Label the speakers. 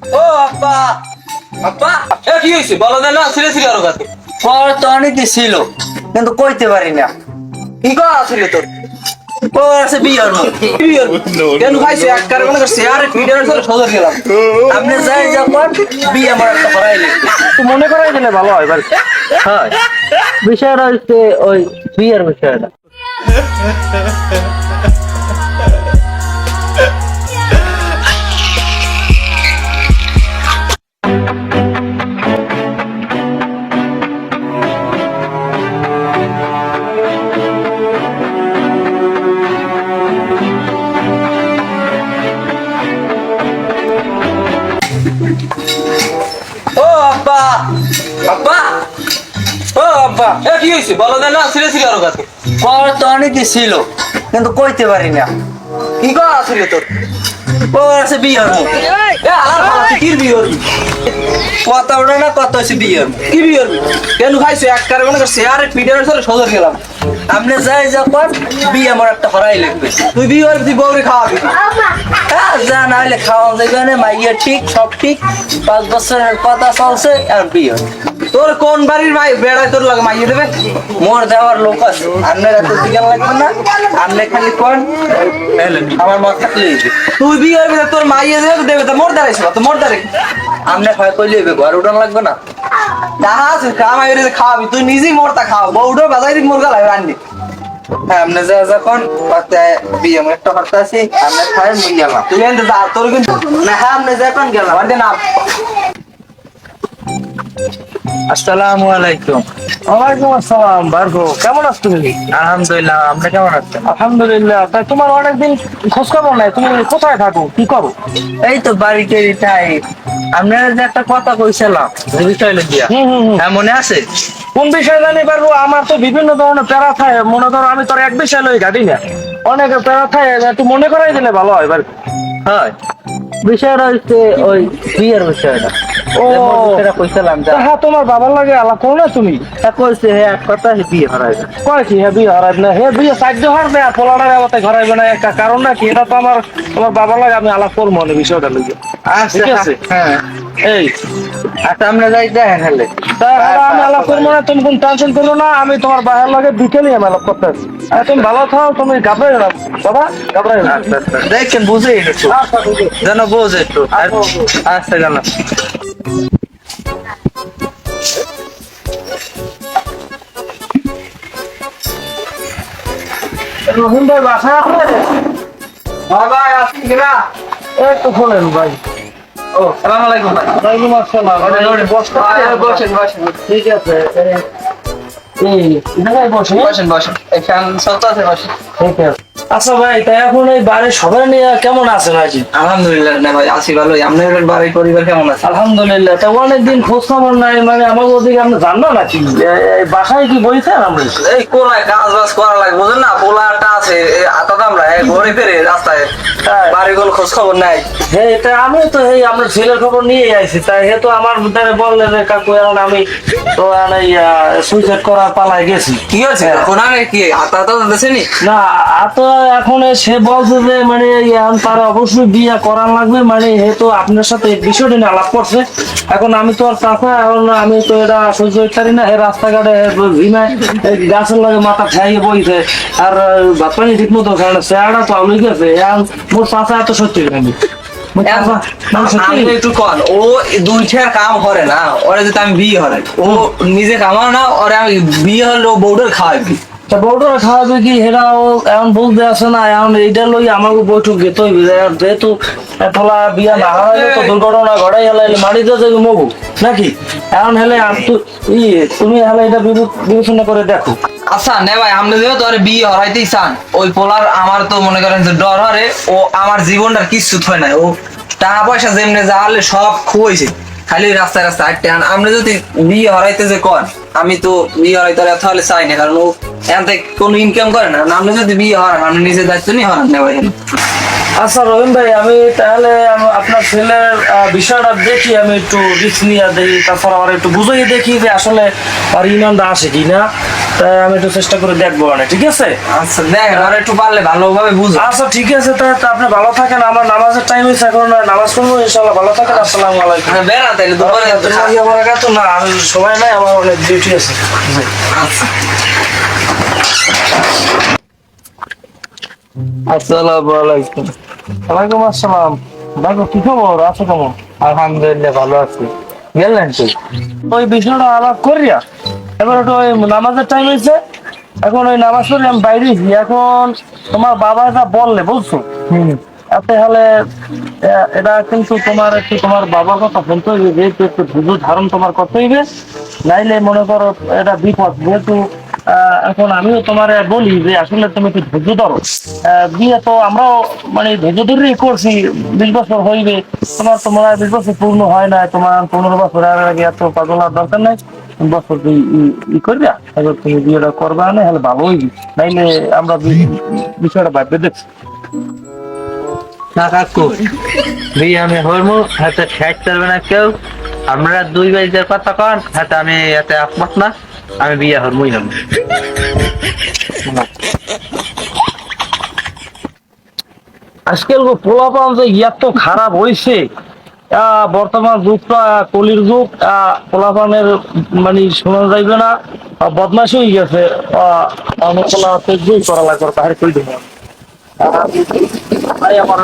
Speaker 1: ও আব্বা, আব্বা এ কি হইছে বলো না, ছিড়ে ছিড়ে আরো কাছে
Speaker 2: পর তো অনেকে ছিল কিন্তু কইতে পারি না।
Speaker 1: কি করা ছিল তোর?
Speaker 2: ও আছে বিয়ার মুখ।
Speaker 1: কেন খাইছে এক কারে মনে করছে আরে ভিডিওর সাথে সজর গেলাম।
Speaker 2: আপনি যাই যখন বিয়ে আমার একটা করাইলে
Speaker 3: তুই মনে করাই দিলে ভালো হয় ভাই।
Speaker 2: হয়। বিষয়টা হচ্ছে ওই বিয়ের বিষয়টা।
Speaker 1: ও আব্বা, আব্বা, ও আব্বা এ কি হইছে বলো না, ছিড়ে ছিড়ে আরো কাছে
Speaker 2: পর তো অনেকে ছিল কিন্তু কইতে পারি না।
Speaker 1: কি করা ছিল তোর?
Speaker 2: ও আছে বিয়ার মুখ।
Speaker 1: এ আলার ভালো কি বিয়র?
Speaker 2: কথা ওটা না কত হচ্ছে বিয়ার মুখ।
Speaker 1: কি বিয়র? কেন খাইছে এক কারে মনে করছে আরে ভিডিওর সাথে সজর গেলাম।
Speaker 2: আপনি যাই যখন বিয়ে আমার একটা করাই লাগবে।
Speaker 1: তুই বিয়র তুই বউরে খাওয়াবি।
Speaker 2: যা না হলে খাওয়া যাবে না, মাইয়া ঠিক সব ঠিক, 5 বছরের কথা চলছে আর বিয়ে।
Speaker 1: তোর কোন বাড়ির ভাই বেড়ায় তোর লাগে মাইয়ে দেবে?
Speaker 2: মোর দেওয়ার লোক আছে, আপনার এত দিকে লাগবে না। আপনি খালি কোন আমার মত থাকলে
Speaker 1: তুই বিয়ের ভিতরে তোর মাইয়ে দেবে দেবে তো মোর দাঁড়াইছে তো মোর দাঁড়াই।
Speaker 2: আপনি হয় কইলে ঘর উঠান লাগবে না।
Speaker 1: দেখা আছে কামাই খাওয়াবি, তুই নিজেই মোরটা খাও, বউটাও বাজাই দিক মোর গালায় রান্নি।
Speaker 2: হ্যাঁ, আপনি যা যখন বিয়ে আমার একটা হর্তা আছে, আপনি খাই মুই গেলাম।
Speaker 1: তুই এনতে যা, তোর কিন্তু
Speaker 2: না হ্যাঁ, আপনি যখন গেলাম।
Speaker 1: বাড়িতে না।
Speaker 2: আসসালামু আলাইকুম।
Speaker 3: ওয়ালাইকুম আসসালাম ভার্গব, কেমন আছো তুমি?
Speaker 2: আলহামদুলিল্লাহ, আপনি কেমন আছেন?
Speaker 3: আলহামদুলিল্লাহ। তাই তোমার অনেকদিন খোঁজ খবর নাই, তুমি কোথায় থাকো, কি করো?
Speaker 2: এই তো বাড়িতে তাই। আপনার যে একটা কথা কইছিলাম যে বিষয় দিয়া, হ্যাঁ মনে আছে?
Speaker 3: কোন বিষয় জানি পারবো? আমার তো বিভিন্ন ধরনের প্যারা থাকে, মনে করো আমি তোর এক বিষয় লই ঘাটি না, অনেক প্যারা থাকে, একটু মনে করাই দিলে ভালো হয় ভাই।
Speaker 2: হয়, বিষয়টা হচ্ছে ওই বিয়ের বিষয়টা।
Speaker 3: ও
Speaker 2: সেটা কইছিলাম যা
Speaker 3: হ্যাঁ, তোমার বাবার লাগে আলাপ করো না তুমি?
Speaker 2: কইছে, হ্যাঁ এক কথা বিয়ে হারাইবে।
Speaker 3: কয় কি হে বিয়ে হারাইবে না? হে বিয়ে সাহায্য হারবে আর পোলাটার আবার ঘরাইবে না, একটা কারণ না কি? এটা তো আমার তোমার বাবার লাগে আমি আলাপ করবো না বিষয়টা লইয়া। ঠিক আছে,
Speaker 2: হ্যাঁ
Speaker 3: এই
Speaker 2: আচ্ছা, আমরা যাই দেখেন হলে।
Speaker 3: আমি আলাপ করবো না, তুমি কোন টেনশন করো না, আমি তোমার বাবার লাগে বিকেলে আমি আলাপ করতে আসি। তুমি ভালো থাও, তুমি ঘাবড়াই না বাবা, ঘাবড়াই না।
Speaker 2: আচ্ছা আচ্ছা, দেখেন বুঝে একটু
Speaker 3: আচ্ছা, ঠিক আছে।
Speaker 2: যেন বোঝে একটু। আচ্ছা গেলাম।
Speaker 3: রহিম ভাই বাসায় আছে?
Speaker 1: হ্যাঁ ভাই আসি কিনা?
Speaker 3: একটু শোনেন ভাই।
Speaker 1: ও সালাম আলাইকুম ভাই।
Speaker 3: ওয়ালাইকুম আসসালাম। বসতে পারি?
Speaker 1: বসেন বসেন
Speaker 3: ঠিক আছে। এই জায়গায় বসে।
Speaker 1: বসেন বসেন, এখান সত্য আছে বসেন।
Speaker 3: ঠিক আছে। আচ্ছা ভাই, তাই এখন এই বাড়ির সবাই নিয়ে কেমন আছেন আজি?
Speaker 1: আলহামদুলিল্লাহ না ভাই, আছি ভালোই। আপনাদের বাড়ির পরিবার কেমন আছে?
Speaker 3: আলহামদুলিল্লাহ। তা অনেকদিন খোঁজ খবর নাই, মানে আমাকে ওদিকে আপনি জানলো নাকি? এই বাসায় কি বইছেন আপনি?
Speaker 1: এই কোলায় কাজ বাজ করা লাগে বুঝেন না, পোলাটা আছে আতা আমরা ঘরে ফেরে রাস্তায়,
Speaker 3: হ্যাঁ।
Speaker 1: বাড়ির কোনো খোঁজ খবর নাই।
Speaker 3: হ্যাঁ, এটা আমি তো এই আমরা ছেলের খবর নিয়ে আইছি, তাই হে তো আমার দ্বারা বললেন যে কাকু এখন আমি তো সুইসাইড করার পালায় গেছি।
Speaker 1: কি হয়েছে এখন? আগে কি হাতা হাতা দিতেছেনি?
Speaker 3: না, তো এখন সে বলছে যে মানে এখন তার অবশ্যই বিয়ে করার লাগবে, মানে হে তো আপনার সাথে এই বিষয়টা নিয়ে আলাপ করছে। এখন আমি তো আর চাচা, এখন আমি তো এটা সহ্য করতে পারি না। হে রাস্তাঘাটে ভিমায় গাছের লাগে মাথা খাইয়ে বইছে, আর ভাত পানি ঠিক মতো খায় না, চেহারা তো আলু গেছে। এখন মোর চাচা এত সত্যি আমি
Speaker 1: আমি একটু কন, ও দুইটার কাম করে না, ওরা যদি আমি বিয়ে হরাই, ও নিজে কামাও না, ওরা আমি বিয়ে হলে ও বউটার খাওয়াবি।
Speaker 3: তা বউটারা খাওয়াবে কি? হেরা ও এখন বলতে আসে না, এখন এইটা লই আমাকে বৈঠক যেতে হইবে। যেহেতু তোলা বিয়া না হারাইলে তো দুর্ঘটনা ঘটাই হেলাইলে মাটিতে যাবে মগু নাকি? এখন হেলে তুমি হেলে এটা বিবেচনা করে দেখো।
Speaker 1: আচ্ছা নে ভাই, আপনি যেহেতু ওরে বিয়ে হরাইতেই চান, ওই পোলার আমার তো মনে করেন যে ডর হরে, ও আমার জীবনটার কিচ্ছু থয় নাই, ও টাকা পয়সা যেমনি যা হলে সব খুঁয়েছে, খালি রাস্তায় রাস্তায় হাঁটতে। আপনি যদি বিয়ে হরাইতে যে কন, আমি তো বিয়ে হরাইতে তাহলে চাই না, কারণ ও এখান থেকে কোনো ইনকাম করে না। আপনি যদি বিয়ে হরান, আপনি নিজের দায়িত্ব নিয়ে হরান না ভাই।
Speaker 3: আচ্ছা রহিম ভাই, আমি তাহলে আপনার ছেলের বিষয়টা দেখি, আমি একটু রিস্ক নিয়ে দেখি, তারপর আবার একটু বুঝিয়ে দেখি যে আসলে আর ইমানটা আসে কি না। তাই আমি একটু চেষ্টা করে দেখবো, মানে ঠিক আছে।
Speaker 1: আচ্ছা দেখেন আর একটু পারলে ভালোভাবে বুঝো।
Speaker 3: আচ্ছা ঠিক আছে, তাই তো আপনি ভালো থাকেন, আমার নামাজের টাইম হয়েছে, এখন নামাজ পড়বো ইনশাল্লাহ। ভালো থাকেন, আসসালামু আলাইকুম।
Speaker 1: বেড়া তাইলে দুপুরে
Speaker 3: না, আমি সময় নাই, আমার অনেক ডিউটি আছে।
Speaker 1: আচ্ছা
Speaker 2: আসসালামু আলাইকুম।
Speaker 3: ওয়ালাইকুম আসসালাম। দেখো কি খবর, আছো কেমন?
Speaker 2: আলহামদুলিল্লাহ ভালো আছি। গেলেন তুই?
Speaker 3: ওই বিষয়টা আলাপ করিয়া এবার একটু ওই নামাজের টাইম হয়েছে, এখন ওই নামাজ পড়ে আমি বাইরে গেছি। এখন তোমার বাবাটা বললে বুঝছো, এতে হলে এটা কিন্তু তোমার একটু তোমার বাবার কথা বলতে হইবে, যেহেতু একটু ধৈর্য ধারণ তোমার করতে হইবে, নাইলে মনে করো এটা বিপদ। যেহেতু এখন আমিও তোমার বলি যে আসলে তুমি একটু ধৈর্য ধরো। বিয়ে তো আমরাও মানে ধৈর্য ধরেই করছি, 20 বছর হইবে, তোমার 20 বছর পূর্ণ হয় না, তোমার 15 বছর আগে এত পাগল হওয়ার দরকার নাই। বছর তুই করবা, এবার তুমি বিয়েটা করবা না হলে ভালো হইবি, নাইলে আমরা বিষয়টা ভাববে দেখছি।
Speaker 2: না কাকু, বিয়ে আমি হরমু, হাতে ঠেক চলবে না কেউ। আমরা দুই ভাই যে কথা কন, হাতে আমি এতে একমত না। আমি বিয়ে হরমুই হরমু।
Speaker 3: আজকাল পোলাপান যে এত খারাপ হয়েছে, বর্তমান যুগটা কলির যুগ। পোলাপানের মানে শোনা যাইবে না, বদমাশ হয়ে গেছে। অনেক পোলা করা লাগবে, বাইরে করে দেবো। ভাই আমার